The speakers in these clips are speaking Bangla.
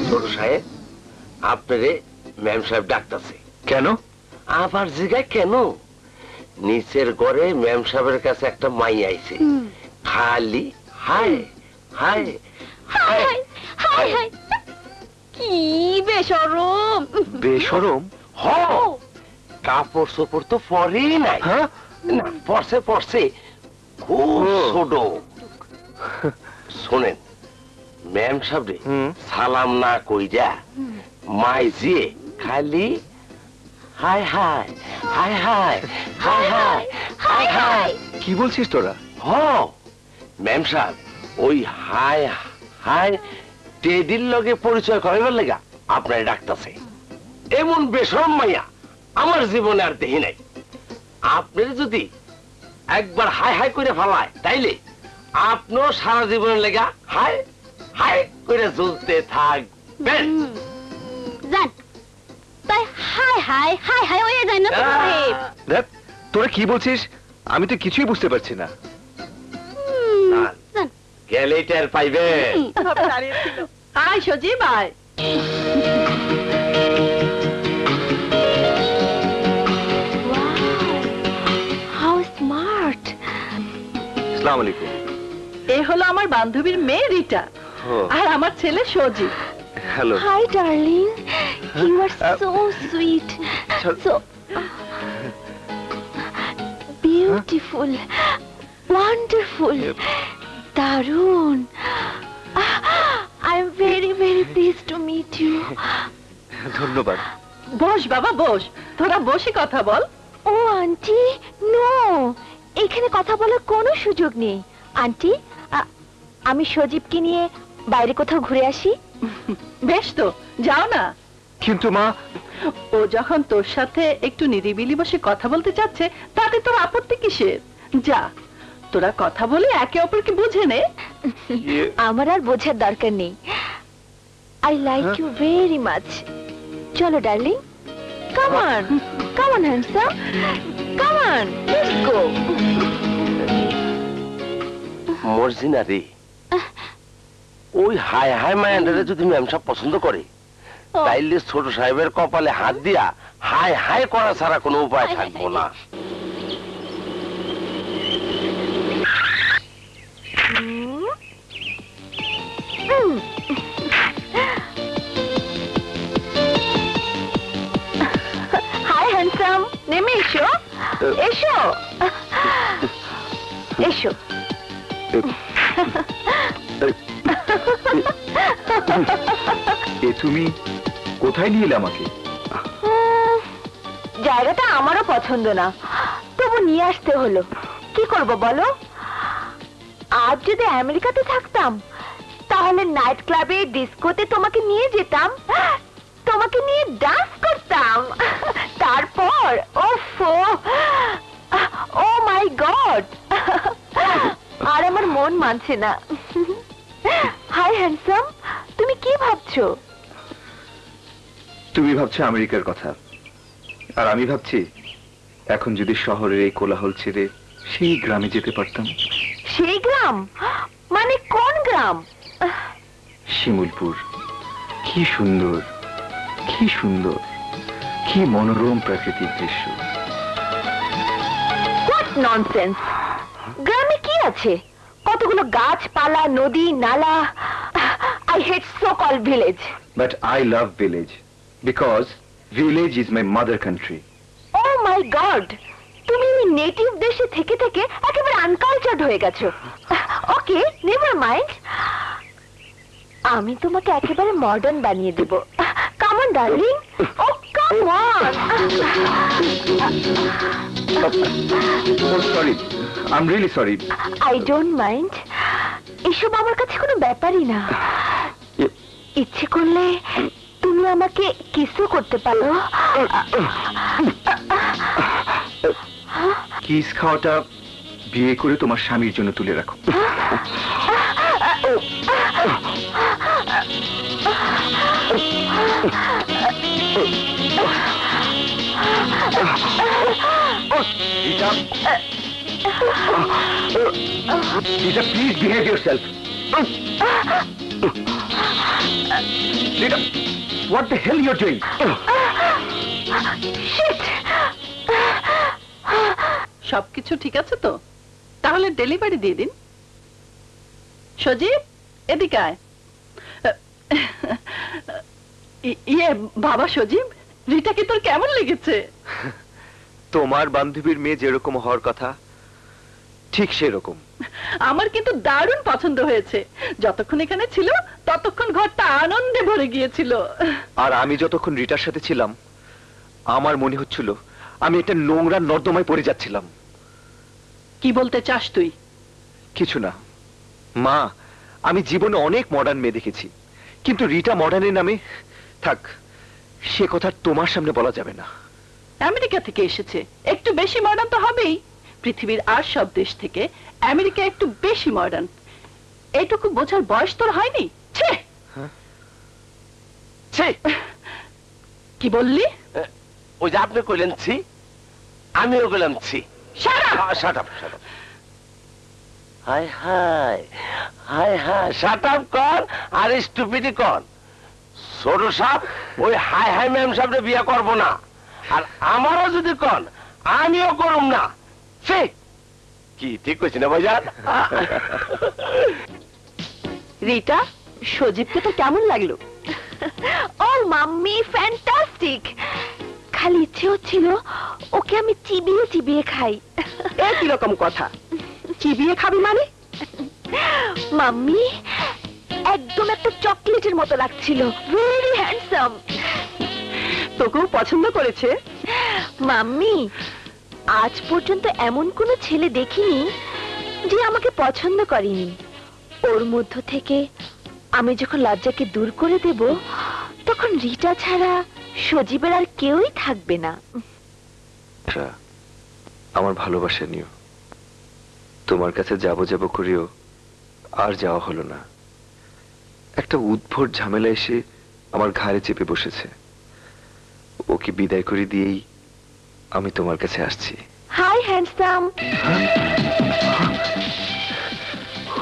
ছোট সাহেব আপনারে ম্যাম সাহেব ডাকতেছে। কেন? আবার জিগায় কেন? নিচের ঘরে ম্যাম সাহেবের কাছে একটা মাই আইছে, খালি high high high high high. কি বেশরম! বেশরম? হ, কাপড় চোপড় তো পরেই নাই। হ্যাঁ না, পরছে পরছে, খুব ছোট। শোনেন, ম্যাম সাহেব সালাম না কইরা মাই জিয়ে খালি high high high high high high high high. কি বলছিস তোরা? হ ম্যাম সাহেব ওই হাই হাই টেডির লগে পরিচয় করাইবার লেগা আপনার ডাকতেছে। এমন বেশরম মাইয়া আমার জীবনে আর দেখি নাই। আপনার যদি একবার হাই হাই করে ফেলায় তাইলে আপনিও সারা জীবনের লেগা হাই হাই করে জ্বলতে থাকবেন। জান তাই হাই হাই হাই হাই হয়ে যায় না সাহেব? দেখ তোরা কি বলছিস, আমি তো কিছুই বুঝতে পারছি না। গেলে টের পাইবেন। আয় সজীব আয়। How smart! আসসালামু আলাইকুম। এ হলো আমার বান্ধবীর মেয়ে রিটা, আর আমার ছেলে Sajib. Hello. Hi darling, you are so sweet, so beautiful, wonderful, দারুণ। I am very very pleased to meet you. ধন্যবাদ। বস বাবা বস, তোরা বসে কথা বল। ও আন্টি, নো, এখানে কথা বলার কোনো সুযোগ নেই। আন্টি, আমি সজীবকে নিয়ে বাইরে কোথাও ঘুরে আসি। বেশ তো, যাও না। কিন্তু মা, ও যখন তোর সাথে একটু নিরিবিলি বসে কথা বলতে চাচ্ছে, তাতে তোর আপত্তি কিসের? যা, তোরা কথা বলে একে অপরকে বুঝে নে। আমার আর বোঝার দরকার নেই। I like you very much. চলো darling, come on, come on handsome, come on, let's go. Morjina রে, ওই হাই হাই মায়ান্ডারে যদি ম্যাম সাহেব পছন্দ করে তাইলে ছোট সাহেবের কপালে হাত দিয়া হাই হাই করা ছাড়া কোনো উপায় থাকবো না। হাই হ্যান্ডসাম, নেমে এসো, এসো এসো। তুমি কোথায় নিয়ে এলে আমাকে? জায়গাটা আমারও পছন্দ না, তবু নিয়ে আসতে হলো। কি করব বলো? আজ যদি আমেরিকাতে থাকতাম তাহলে নাইট ক্লাবে, ডিস্কোতে তোমাকে নিয়ে যেতাম, তোমাকে নিয়ে ডান্স করতাম। তারপর ওফো, ও মাই গড, আর আমার মন মানছে না। হাই হ্যান্ডসাম, তুমি কি ভাবছো? তুমি ভাবছো আমেরিকার কথা, আর আমি ভাবছি এখন যদি শহরের এই কোলাহল ছেড়ে সেই গ্রামে যেতে পারতাম। সেই গ্রাম মানে কোন গ্রাম? শিমুলপুর। কি সুন্দর, কি সুন্দর, কি মনোরম প্রাকৃতিক দৃশ্য। What nonsense! গ্রামে কি আছে? কতগুলো গাছপালা, নদী, নালা। I hate so called village. But I love village because village is my mother country. Oh my God! তুমি এই নেটিভ দেশে থেকে থেকে একেবারে আনকালচার্ড হয়ে গেছো। ওকে, নেভার মাইন্ড, আমি তোমাকে একেবারে মডার্ন বানিয়ে দেব। Come on darling, oh come on. Oh, sorry. I'm really sorry. I don't mind. এসব আমার কাছে কোনো ব্যাপারই না। ইচ্ছে করলে তুমি আমাকে কিসও করতে পারো। কিস খাওয়াটা বিয়ে করে তোমার স্বামীর জন্য তুলে রাখো। Rita, please behave yourself. Rita, what the hell you're doing? Shit! সবকিছু ঠিক আছে তো? তাহলে ডেলিভারি দিয়ে দিন। সজীব, এদিকে আয়। ইয়ে বাবা সজীব, রিটাকে তোর কেমন লেগেছে? তোমার বান্ধবীর মেয়ে যেরকম হওয়ার কথা ঠিক সেরকম। আমার কিন্তু দারুণ পছন্দ হয়েছে। যতক্ষণ এখানে ছিল ততক্ষণ ঘরটা আনন্দে ভরে গিয়েছিল। আর আমি যতক্ষণ রিটার সাথে ছিলাম আমার মনে হচ্ছিল আমি একটা নোংরা নর্দমায় পড়ে যাচ্ছিলাম। কি বলতে চাস তুই? কিছু না মা, আমি জীবনে অনেক মডার্ন মেয়ে দেখেছি, কিন্তু রিটা মডার্নের নামে থাক, সে কথা তোমার সামনে বলা যাবে না। আমেরিকা থেকে এসেছে, একটু বেশি মডার্ন তো হবেই। পৃথিবীর আর সব দেশ থেকে আমেরিকা একটু বেশি মডার্ন। এইটুকু বোঝার বয়স তোর হয়নি? ছে! ছি, কি বললি? ওই যে আপনি কইলেন ছি, আমিও কইলাম ছি। Shut up! Shut up, shut up. High high high high, shut up কর আর স্টুপিডি কর। ছোট সাপ ওই হাই হাই ম্যাম সাহেবরে বিয়ে করব না, আর আমারও যদি কন আমিও করুম না। ছি, কি ঠিক কইছি না ভাইজান? রিটা, সজীবকে তো কেমন লাগলো? ও মাম্মি, ফ্যান্টাস্টিক। খালি ইচ্ছে হচ্ছিল ওকে আমি চিবিয়ে চিবিয়ে খাই। এ কিরকম কথা? চিবিয়ে খাবি মানে? মাম্মি, একদম একটা চকলেটের মতো লাগছিল। Very handsome. তোকেও পছন্দ করেছে? মাম্মি, আজ পর্যন্ত এমন কোনো ছেলে দেখিনি যে আমাকে পছন্দ করেনি। ওর মধ্য থেকে আমি যখন লজ্জাকে দূর করে দেব, তখন রিটা ছাড়া সজীবের আর কেউই থাকবে না। আমার ভালোবাসা নিও, তোমার কাছে যাবো যাবো করেও আর যাওয়া হলো না। একটা উদ্ভট ঝামেলা এসে আমার ঘাড়ে চেপে বসেছে, ওকে বিদায় করে দিয়েই আমি তোমার কাছে আসছি। Hi handsome.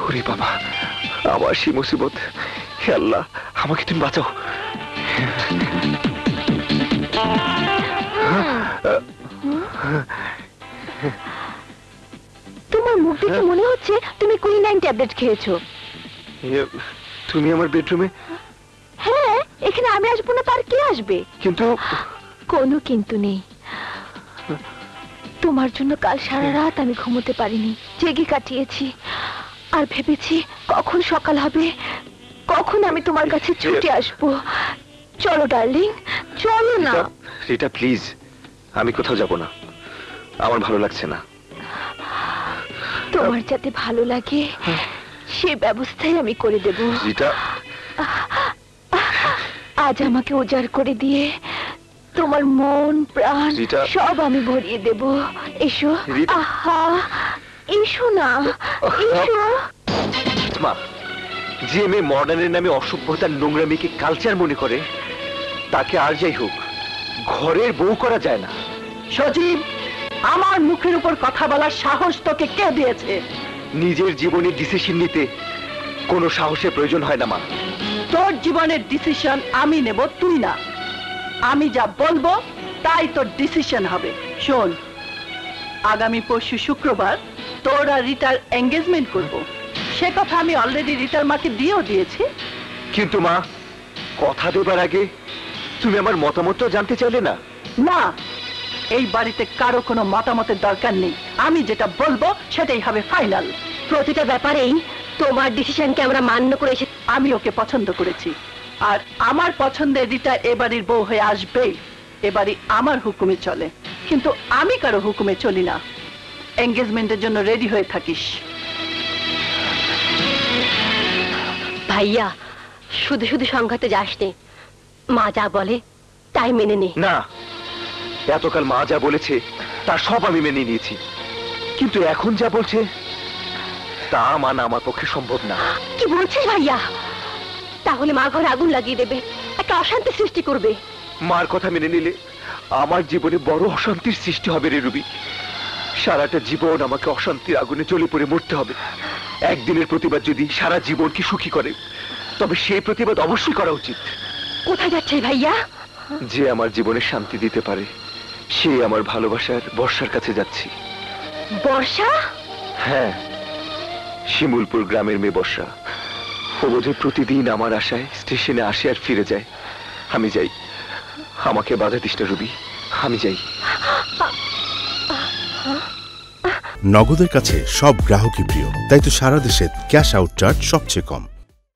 ওরে বাবা, আমার সেই মুসিবত। হে আল্লাহ, আমাকে তুমি বাঁচাও। তোমার মুখ দেখে মনে হচ্ছে তুমি কুইনাইন ট্যাবলেট খেয়েছো। তুমি আমার বেডরুমে? হ্যাঁ, এখানে আমি আসবো না তার কে আসবে? কিন্তু কোনো কিন্তু নেই। তোমার জন্য কাল সারা রাত আমি ঘুমোতে পারিনি, জেগে কাটিয়েছি। আর ভেবেছি কখন সকাল হবে, কখন আমি তোমার কাছে ছুটে আসবো। চলো ডার্লিং, চলো না। রিটা প্লিজ, আমি কোথাও যাব না, আমার ভালো লাগছে না। তোমার যাতে ভালো লাগে সে ব্যবস্থাই আমি করে দেব। রিটা, আজ আমাকে উজাড় করে দিয়ে তোমার মন প্রাণ রিটা। সব আমি ভরিয়ে দেব। এসো। রিটা। আহা, এসো না, এসো। মা, যে মেয়ে মডার্নের নামে অসভ্যতার নোংরামিকে কালচার মনে করে, তাকে আর যাই হোক ঘরের বউ করা যায় না। সজীব, আমার মুখের উপর কথা বলার সাহস তোকে কে দিয়েছে? নিজের জীবনের ডিসিশন নিতে কোনো সাহসের প্রয়োজন হয় না মা। তোর জীবনের ডিসিশন আমি নেব, তুই না। আমি যা বলবো তাই তোর ডিসিশন হবে। শোন, আগামী পরশু শুক্রবার তোর আর রিটার এঙ্গেজমেন্ট করব। সে কথা আমি অলরেডি রিটার মাকে দিয়েও দিয়েছি। কিন্তু মা, কথা দেবার আগে তুমি আমার মতামত জানতে চাইলে না? না, এই বাড়িতে কারো কোনো মতামতের দরকার নেই। আমি যেটা বলবো সেটাই হবে ফাইনাল। প্রতিটা ব্যাপারেই তোমার ডিসিশনকে আমরা মান্য করে এসে আমি ওকে পছন্দ করেছি, আর আমার পছন্দের রিটা এবাড়ির বউ হয়ে আসবেই। এবারই আমার হুকুমে চলে, কিন্তু আমি কারো হুকুমে চলি না। এঙ্গেজমেন্টের জন্য রেডি হয়ে থাকিস। ভাইয়া, শুধু শুধু সংঘাতে যাস নে। মা যা বলে তাই মেনে নে। না, এতকাল মা যা বলেছে তার সব আমি মেনে নিয়েছি, কিন্তু এখন যা বলছে তা মানা আমার পক্ষে সম্ভব না। কি বলছিস ভাইয়া? তাহলে মা ঘরে আগুন লাগিয়ে দেবে, একটা অশান্তি সৃষ্টি করবে। মার কথা মেনে নিলে আমার জীবনে বড় অশান্তির সৃষ্টি হবে রে রুবি। সারাটা জীবন আমাকে অশান্তির আগুনে জ্বলে পড়ে মরতে হবে। একদিনের প্রতিবাদ যদি সারা জীবনকে সুখী করে, তবে সেই প্রতিবাদ অবশ্যই করা উচিত। কোথায় যাচ্ছে ভাইয়া? যে আমার জীবনে শান্তি দিতে পারে সে আমার ভালোবাসার বর্ষার কাছে যাচ্ছি। বর্ষা? হ্যাঁ, শিমুলপুর গ্রামের মেয়ে বর্ষা। ও বোধহয় প্রতিদিন আমার আশায় স্টেশনে আসে আর ফিরে যায়। আমি যাই, আমাকে বাধা দিস না রবি, আমি যাই। নগদের কাছে সব গ্রাহকই প্রিয়, তাই তো সারা দেশে ক্যাশ আউট চার্জ সবচেয়ে কম।